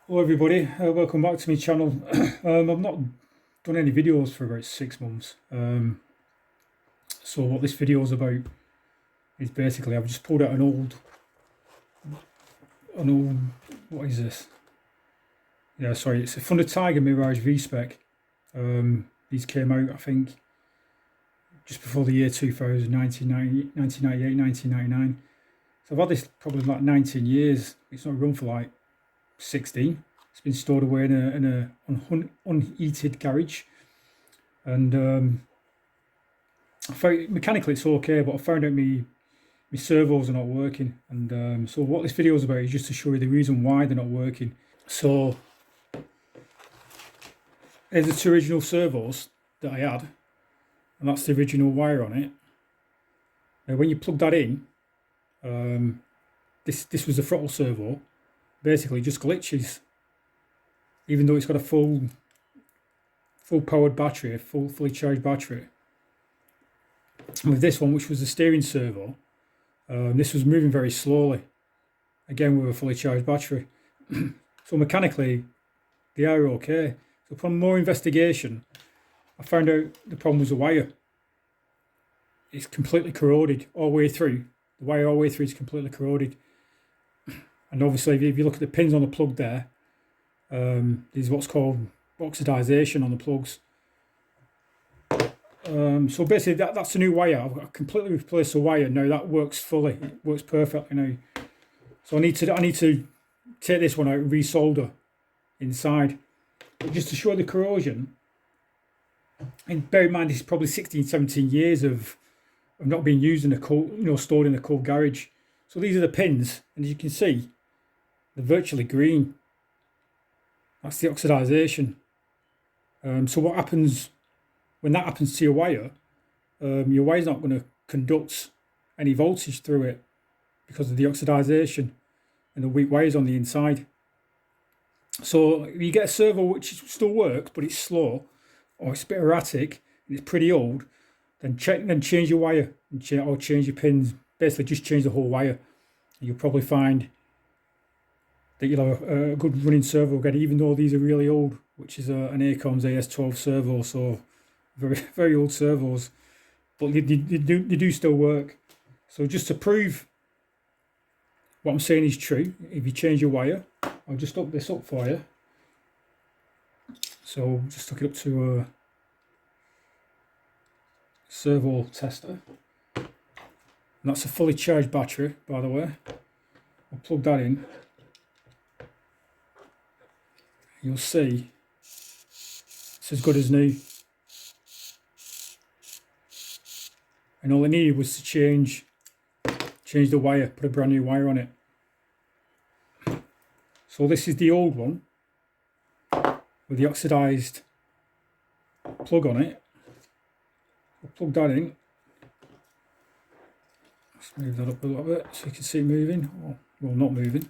Hello everybody, welcome back to my channel. I've not done any videos for about 6 months. So what this video is about is basically I've just pulled out an old, what is this? Yeah, sorry, it's a Thunder Tiger Mirage V-Spec. These came out, I think, just before the year 2000, 1998, 1999. So I've had this probably like 19 years. It's not run for like 16. It's been stored away in an unheated garage, and I found mechanically it's okay, but I found out my servos are not working. And so what this video is about is just to show you the reason why they're not working. So there's the two original servos that I had, and that's the original wire on it. Now when you plug that in, this was the throttle servo. Basically just glitches, even though it's got a full powered battery, fully charged battery. And with this one, which was the steering servo, this was moving very slowly, again with a fully charged battery. So mechanically they are okay. So upon more investigation, I found out the problem was the wire. It's completely corroded all the way through. The wire all the way through is completely corroded. And obviously, if you look at the pins on the plug there, there's what's called oxidization on the plugs. So basically, that's a new wire. I've completely replaced the wire now. That works fully. It works perfectly now. So I need to take this one out and resolder inside. But just to show the corrosion, and bear in mind this is probably 16, 17 years of not being used in a cold, stored in a cold garage. So these are the pins, and as you can see, they're virtually green. That's the oxidization. So what happens when that happens to your wire's not going to conduct any voltage through it because of the oxidization and the weak wires on the inside. So if you get a servo which still works but it's slow, or it's a bit erratic and it's pretty old, then change your wire or change your pins. Basically just change the whole wire. You'll probably find that you'll have a good running servo again, even though these are really old, which is an Acorns AS12 servo, so very, very old servos, but they do still work. So just to prove what I'm saying is true, if you change your wire, I'll just hook this up for you. So just hook it up to a servo tester. And that's a fully charged battery, by the way. I'll plug that in. You'll see it's as good as new. And all I needed was to change the wire, put a brand new wire on it. So this is the old one with the oxidized plug on it. I'll plug that in. Let's move that up a little bit so you can see it moving. Oh, well, not moving.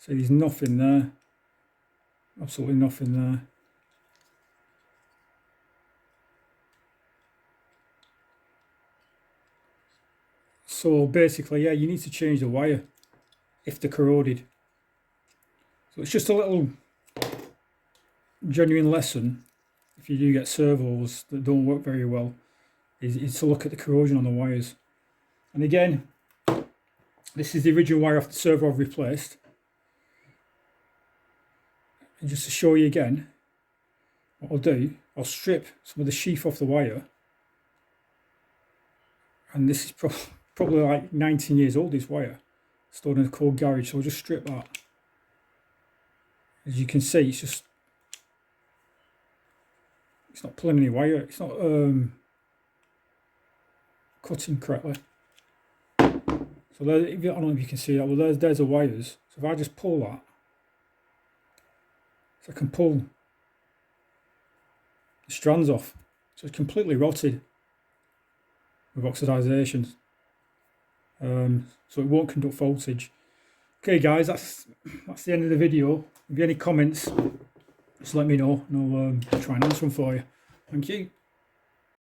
So there's nothing there. Absolutely nothing there. So basically, yeah, you need to change the wire if they're corroded. So it's just a little genuine lesson. If you do get servos that don't work very well, is to look at the corrosion on the wires. And again, this is the original wire off the servo I've replaced. And just to show you again, what I'll do, I'll strip some of the sheath off the wire. And this is probably like 19 years old, this wire, stored in a cold garage. So I'll just strip that. As you can see, it's not pulling any wire. It's not cutting correctly. So there, I don't know if you can see that. Well, there's the wires. So if I just pull that, so I can pull the strands off. So it's completely rotted with oxidations. So it won't conduct voltage. Okay, guys, that's the end of the video. If you have any comments, just let me know, and I'll try and answer them for you. Thank you.